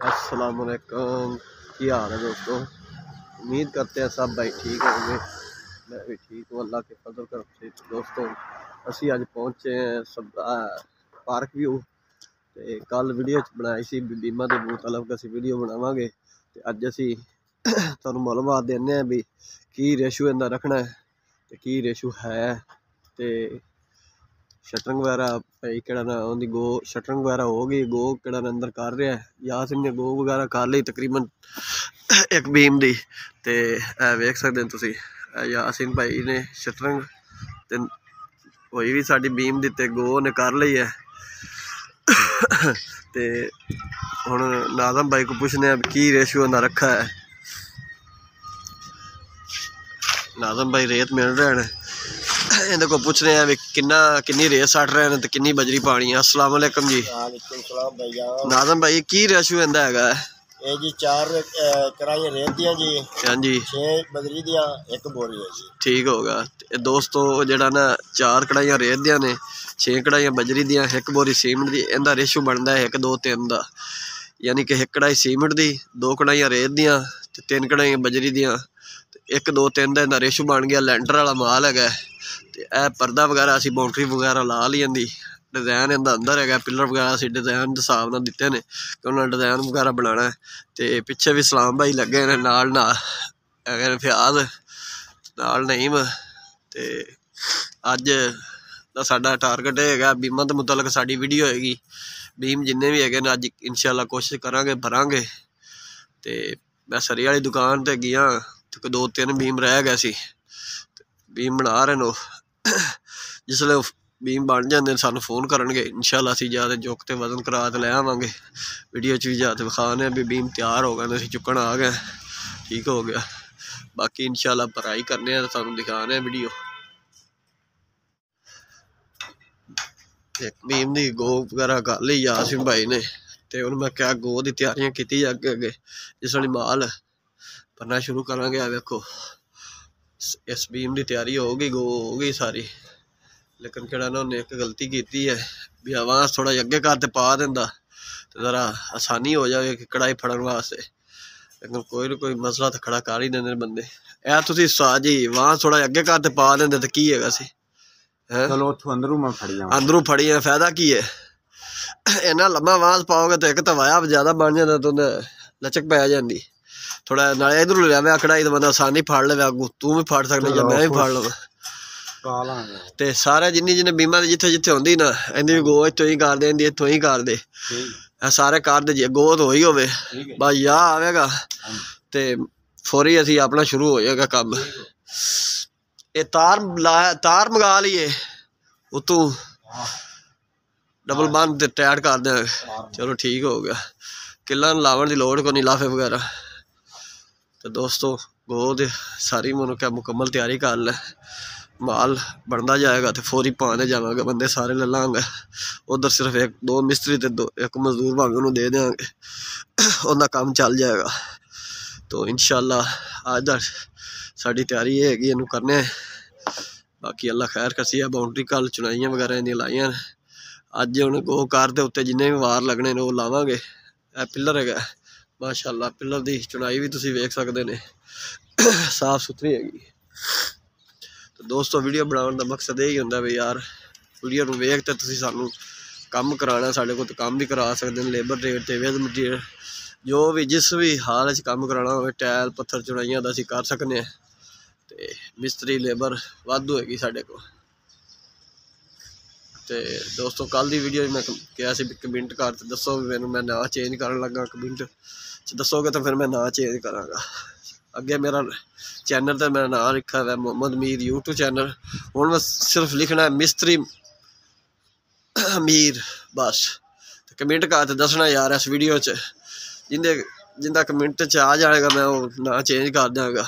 अस्सलाम वालेकुम। क्या हाल है दोस्तों? उम्मीद करते हैं सब भाई ठीक होंगे। मैं भी ठीक हूँ, अल्लाह के फजल कर से। दोस्तों असी अज पहुँचे हैं सब पार्क व्यू। तो कल वीडियो बनाई सी बीमा के मुतालक असी वीडियो बनावांगे। तो अज असी तुहानू मालूमात देने हैं भी की रेशू इनका रखना है तो की रेशू है। तो शटरिंग वगैरह भाई केड़ा ना उनकी गो शटरिंग वगैरह हो गई, गो केड़ा अंदर कर रहा है। यासिन ने गो वगैरह कर ली तकरीबन एक बीम दी। ते वेख सकते हैं तुसी यासिन भाई ने शटरिंग ते होई भी साडी बीम दी ते गो ने कर ली है। ते हुण नाज़म भाई को पूछने की रेशो ना रखा है। नाज़म भाई रेत मिल रहे हैं, इन्हें को पूछ रहे हैं भी किन्नी रेत सट रहे हैं तो किन्नी बजरी पानी है। अस्सलाम वालेकुम जी। नाज़म भाई की रेशो इंदा है? ये जी 4 कराइयां रेत दियां जी। हाँ जी। 6 बजरी दियां, 1 बोरी है जी। ठीक होगा दोस्तों, जड़ा ना 4 कढ़ाइयां रेत दियां ने, 6 कढ़ाइयां बजरी दियां, 1 बोरी सीमेंट दी। इनका रेशो बनता है 1 2 3 का, यानी कि 1 कढ़ाई सीमेंट दी, 2 कढ़ाइयां रेत दियां, 3 कढ़ाइयां बजरी दियां, 1 2 3 का इनका रेशो बन गया। लैंटर वाला माल है। तो यह पर्दा वगैरह असी बाउंड्री वगैरह ला ली जाती। डिजाइन इनका अंदर है, पिलर वगैरह असी डिजाइन के हिसाब नाल दिते ने कि उन्होंने डिजाइन वगैरह बनाना है। तो पिछे भी सलाम भाई लगे ने, नाल फ्याज नाल नईम। तो अज का साडा टारगेट है बीमा के मुतलक साडी वीडियो होएगी। बीम जिन्ने भी है अज इंशाअल्लाह कोशिश करांगे भरांगे। तो मैं सरी वाली दुकान पर गया तो 2 3 बीम रह गए सी, बीम बना रहे नो। जिसले बीम बन जाते सानू फोन करनगे, इंशाअल्लाह असीं जाते जुक ते वजन करा ते लै आवांगे। वीडियो च भी जाते विखाने भी बीम तैयार हो गए, असीं चुकन आ गए, ठीक हो गया। बाकी इंशाअल्लाह भराई करने हैं, सानू दिखाने हैं वीडियो। एक बीम दी गो वगैरह कर ली यासिन भाई ने। तो हुण मैं क्या गो दी तैयारियां कीती अगे अगे जिसले माल भरना शुरू करांगे। वेखो इस बीम की तैयारी हो गई, गो हो गई सारी। लेकिन केड़ा ना उन्हें एक गलती की है भी आवाज़ थोड़ा अगे कर पा देंदा तो ज़रा आसानी हो जाए कि कढ़ाई फड़न वास्ते। लेकिन कोई ना कोई मसला तो खड़ा कर ही देंगे बंदे। ए तुसीं जी आवाज़ थोड़ा अगे कर पा देंदे तो की है सी है। चलो अंदरों मैं फड़िया, अंदरों फड़ी है, फायदा की है? इन्ना लम्बा आवाज़ पाओगे तो एक तो वाया ज़्यादा बन जाता तो लचक पै जाती। थोड़ा ना इधरों लिया कढ़ाई तो बंदा आसानी फड़ ले, अगू तू भी फड़ सकना या मैं भी फड़ लवां। ते सारे जिन्नी बीमा जिथे जिथे होंदी ना इन्दी भी गो इत्थों ही कर दे, इत्थों ही कर दे, सारे कर दे। गो तो हो ही होवे बस या आवेगा ते फौरी असी अपना शुरू हो जाएगा काम। ये तार मंगा लीए उतू डबल बंद टाइट कर दें। चलो ठीक हो गया, किला लावन की लोड़ को नहीं, लाफे वगैरह। तो दोस्तों गो दे सारी मनो क्या मुकम्मल तैयारी कर ले, माल बनता जाएगा तो फौरी पाने जावांगे, बंदे सारे ले लांगे। उधर सिर्फ 1 2 मिस्त्री ते 1 मजदूर भावे उन्होंने दे देंगे, उनका काम चल जाएगा। तो इंशाअल्लाह आज साड़ी तैयारी ये हैगी इनू करने। बाकी अल्लाह खैर कसी है। बाउंड्री कल चुनाइयां वगैरह इन्दियां लाइयां अज हुण गो कार दे उत्ते जिन्ने भी वार लगने ने वो लावांगे। पिलर है माशाअल्लाह, पिलर की चुनाई भी तुसीं वेख सकते ने, साफ सुथरी हैगी। तो दोस्तों वीडियो बनाने का मकसद यही होंदा भी यार वीडियो नूं वेख ते तुसीं सानू काम कराना, साडे कोल काम भी करा सकते हैं। लेबर रेट ते विद मटीरियल जो भी जिस भी हाल काम कराना हो, टैल पत्थर चुनाइयां दा असीं कर सकने हैं। ते मिस्त्री लेबर वाधू हैगी साडे कोल। तो दोस्तों कल की वीडियो मैं कहा सी कमेंट कर दसो मैनू, मैं ना चेंज कर लगा। कमेंट दसोगे तो फिर मैं ना चेंज कराँगा। अगे मेरा चैनल तो मेरा नाम लिखा है मोहम्मद मीर यूट्यूब चैनल। हुण मैं सिर्फ लिखना है मिस्त्री मीर बस। तो कमेंट कर दसना यार इस वीडियो च जिंदा कमेंट च आ जाएगा मैं वो ना चेंज कर देंगा।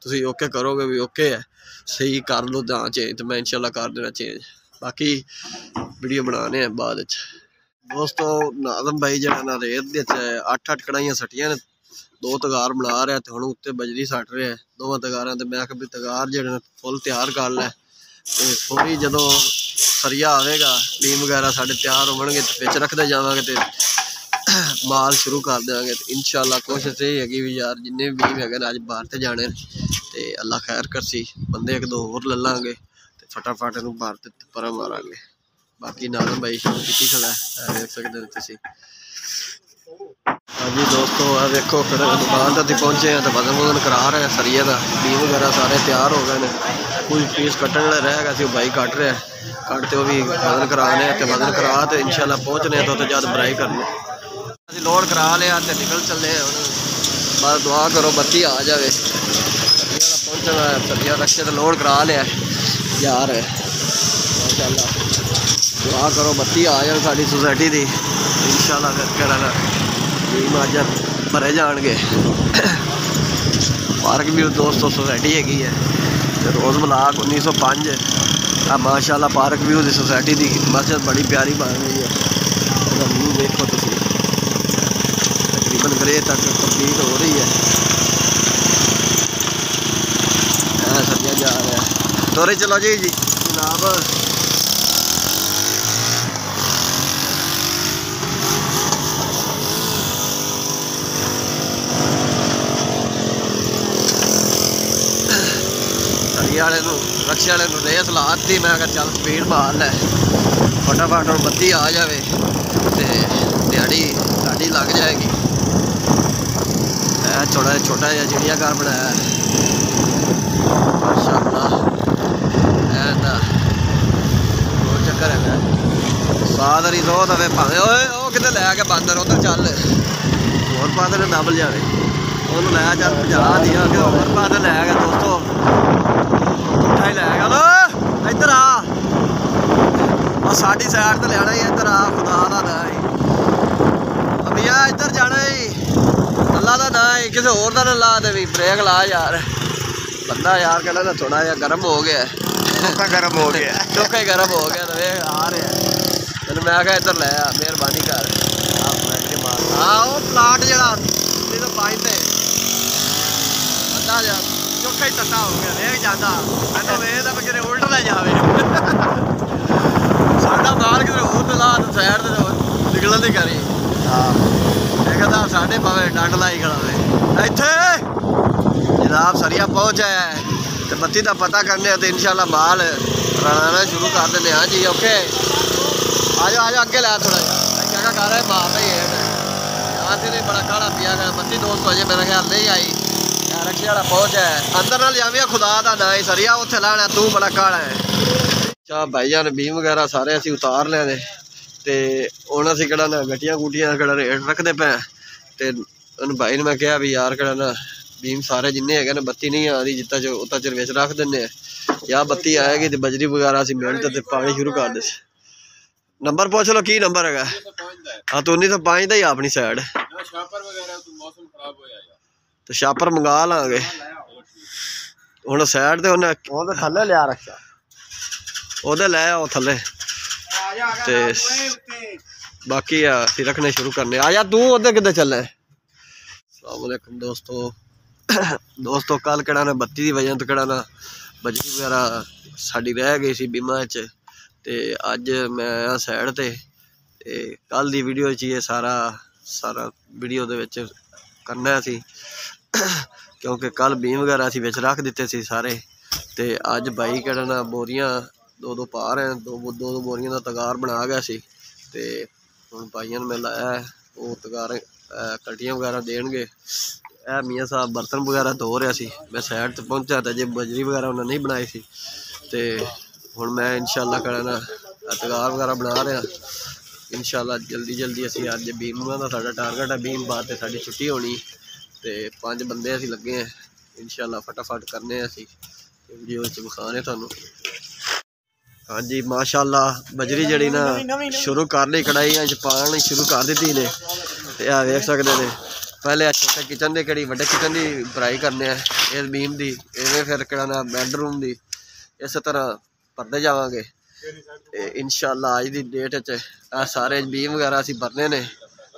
तुसीं ओके करोगे भी ओके है, सही कर लो ना चेंज तो मैं इंशाल्लाह कर देना चेंज। बाकी वीडियो बनाने हैं बाद। दोस्तों नाज़म भाई जो ना रेत दे 8 कढ़ाइयां सटियां ने, 2 तगार बना रहा तो हम उत्ते बजरी सट रहा है 2 तगार। तो मैं भी तगार जो फुल तैयार कर लै तो थोड़ी जो सरिया आएगा बीम वगैरह साढ़े तैयार होंगे तो पिच रखते जावे। तो ਮਾਲ ਸ਼ੁਰੂ ਕਰ ਦੇਵਾਂਗੇ। ਤੇ ਇਨਸ਼ਾਅੱਲਾ ਕੋਸ਼ਿਸ਼ ਇਹ ਹੈਗੀ ਵੀ ਯਾਰ ਜਿੰਨੇ ਵੀ ਬੀਮ ਹੈਗੇ ਨੇ ਅੱਜ ਬਾਹਰ ਤੇ ਜਾਣੇ ਤੇ ਅੱਲਾ ਖੈਰ ਕਰਸੀ, ਬੰਦੇ ਇੱਕ ਦੋ ਹੋਰ ਲੈ ਲਾਂਗੇ ਤੇ ਫਟਾਫਟ ਇਹਨੂੰ ਬਾਹਰ ਤੇ ਪਰਾਂ ਮਾਰਾਂਗੇ। ਬਾਕੀ ਨਾਲ ਬਾਈ ਸ਼ੁਰੂ ਕੀਤੀ ਖੜਾ ਹੈ, ਦੇਖ ਸਕਦੇ ਹੋ ਤੁਸੀਂ। हाँ जी दोस्तों, देखो फिर दुकान तक पहुँचे हैं तो वजन वजन करा रहे हैं सरिये का, बीम वगैरह सारे तैयार हो गए हैं। कुछ पीस कट्टन वाले रह गए थे, भाई कट रहे हैं, कटते वो भी वजन कराने तो वजन करा तो इंशाल्लाह पहुँचने तो जद बराई करने अभी लोड करा लिया तो निकल चले बस दुआ करो बत्ती आ जाए। पहुँचना सरिया रक्शे तो लोड करा लिया यार माशाल्लाह, दुआ करो बत्ती आ जाए साड़ी सोसाइटी की इंशाल्लाह। फिर कहना बीम अज भरे जाएंगे। पार्क भी दोस्तों सोसाइटी हैगी है रोज़ ब्लाक 1905 माशाल्लाह पार्क व्यू की सोसाइटी की मस्जिद बड़ी प्यारी बन गई है। व्यू देखो तुम, तकरीबन ग्रे तक कंप्लीट हो रही है। सरिया जा रहा है दौरे चलो जी जनाब। वाले रक्शे वाले रेस लाती, मैं कहा चल स्पीड मार लै फटाफट और बत्ती आ जाए तो दिहाड़ी साड़ी लग जाएगी। छोटा छोटा जहा चिड़ियाघर बनाया माशाअल्लाह, चक्कर है सादरी दो दफे भावे वो कि लैके बंदर उधर चल होर पाते दबल जाए ਉਹਨੂੰ ਲੈ ਚੱਲ 50 ਦੀਆਂ ਕਿ ਹੋਰ ਪਾਸੇ ਲੈ ਗਿਆ ਦੋਸਤੋ, ਪੁੱਠਾ ਹੀ ਲੈ ਗਿਆ ਲੋ। ਇੱਧਰ ਆ ਸਾਡੀ ਸਾਈਡ ਤੇ ਲੈਣਾ ਹੀ, ਇੱਧਰ ਆ ਖੁਦਾ ਦਾ ਨਾਂ ਹੀ ਅਮੀਆ, ਇੱਧਰ ਜਾਣਾ ਹੀ ਅੱਲਾ ਦਾ ਨਾਂ ਹੀ, ਕਿਸੇ ਹੋਰ ਦਾ ਨਾ ਲਾ ਦੇਵੀਂ। ਬ੍ਰੇਕ ਲਾ ਯਾਰ, ਬੰਦਾ ਯਾਰ ਕਹਿੰਦਾ ਨਾ ਥੋੜਾ ਜਿਹਾ ਗਰਮ ਹੋ ਗਿਆ, ਚੋਖਾ ਗਰਮ ਹੋ ਗਿਆ, ਚੋਖਾ ਹੀ ਗਰਮ ਹੋ ਗਿਆ। ਤੇ ਵੇਖ ਆ ਰਿਹਾ ਤੈਨੂੰ ਮੈਂ ਕਿਹਾ ਇੱਧਰ ਲੈ ਆ, ਮਿਹਰਬਾਨੀ ਕਰ। ਹਾਂ ਉਹ ਪਲਾਟ ਜਿਹੜਾ 5 ਤੇ चौखा ही टट्टा हो गया, वेख जाता मैं तो वेखदा कि किते उल्ट ना जावे। साडा माल किते होर ला साइड ते निकलन दी करी देखदा साडे भावे डंड लाई खड़ा वे। इत्थे जनाब सरिया पहुंचा है ते बत्ती दा पता करने ते इंशाल्लाह माल रलाना शुरू कर देने। हाँ जी ओके आ जाओ अगे लै थोड़ा क्या कर रहा है मार रही है यहाँ से बड़ा काला पिया गया। बत्ती दोस्त अजे मेरा ख्याल नहीं आई, रक्शे वाला पहुंच है अंदर ना जावी खुदा का ना ही सरिया उत्थे लाना, तू बड़ा काला है। अच्छा भाई जान बीम वगैरह सारे असी उतार लेने ते हुण असीं किहड़ा ना गट्टियां गुट्टियां किहड़ा रेट रखते पे ते उन्हें भाई ने मैं कहा भी यार किहड़ा ना बीम सारे जिन्ने है ना बत्ती नहीं आ रही जितना चो उतना चिर विच रख दिंदे या बत्ती आएगी तो बजरी वगैरह असीं मिहनत ते पानी शुरू कर दे। नंबर पूछ लो की नंबर है? हाँ तो 1905 का ही अपनी साइड तो छापर मंगा लांगे हुण साइड ते उन्हें थल्ले लिया रखा ओहदे लै आओ थल्ले ते बाकी फिर रखने शुरू करने। आ जा तू उधर किधर चलना है? अस्सलाम वालेकुम दोस्तों कल केड़ा ना बत्ती की वजह तो केड़ा ना बजरी वगैरह साड़ी रह गई सी बीमा च ते अज मैं आया साइड ते कल दी वीडियो च ये सारा वीडियो दे विच करना सी क्योंकि कल बीम वगैरह असीं विच रख दिते सी सारे ते अज भाई केड़ा ना बोरियां दो पा रहे हैं, दो बोरियां का तगार बना गया सी ते हुण भाइयां नूं मैं लाया वो तगार कट्टियां वगैरह देणगे। मियाँ साहब बर्तन वगैरह धो रहा सी, मैं साइड ते पहुंचा तो जे बजरी वगैरह उन्हें नहीं बनाई सी ते हुण मैं इंशाअल्लाह करा ना तगार वगैरह बना रहा। इंशाअल्लाह जल्दी असीं अज बीम का साडा टारगेट है, बीम बाद ते साडी छुट्टी होनी ते 5 बंदे असीं लगे हैं इंशाअल्लाह फटाफट करने असीं वीडियो च विखाने तुहानूं। हाँ जी माशाअल्लाह बजरी जड़ी ना शुरू कर ली, कढ़ाइयां च पानी शुरू कर दी ने ते आ वेख सकदे ने। पहले छोटे किचन की कड़ी वड्डे किचन की भराई करने इस बीम की, इवें फिर केड़ा ना बैडरूम की इस तरह भरते जावांगे इंशाअल्लाह। अज की डेट च सारे बीम वगैरह असीं भरने ने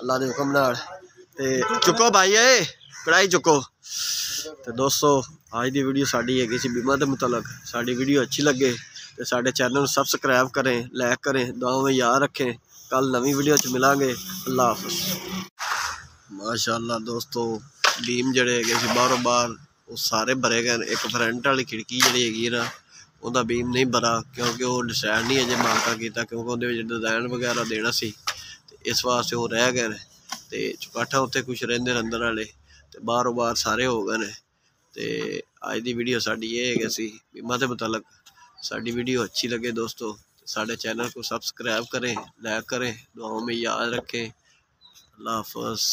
अल्लाह के हुक्म नाल ते चुको भाई कढ़ाई चुको। तो दोस्तों आज की वीडियो साड़ी हैगी सी बीमा के मुतलक। साड़ी वीडियो अच्छी लगे तो साढ़े चैनल सबसक्राइब करें, लाइक करें, दुआओं में याद रखें। कल नवी वीडियो च मिलांगे। अल्लाह हाफिज़। माशाअल्लाह दोस्तों बीम जड़े है बाहरों बाहर वो सारे भरे गए। एक फ्रंट वाली खिड़की जी हैगी ना ਉਹਦਾ बीम नहीं भरा क्योंकि वो डिसाइड नहीं अजे मार्का किया क्योंकि ਉਹਦੇ ਵਿੱਚ डिजाइन वगैरह देना सी ते इस वास्ते वो रह गए ते चुकाठा उत्ते कुछ रहिंदे ने अंदर वाले ते बाहरों बाहर सारे हो गए ने। ते अज दी वीडियो साडी ये है सी बीमा के मुतालक। साडी वीडियो अच्छी लगे दोस्तों साडे चैनल को सब्सक्राइब करें, लाइक करें, दुआओं में याद रखें। अल्लाह हाफिज़।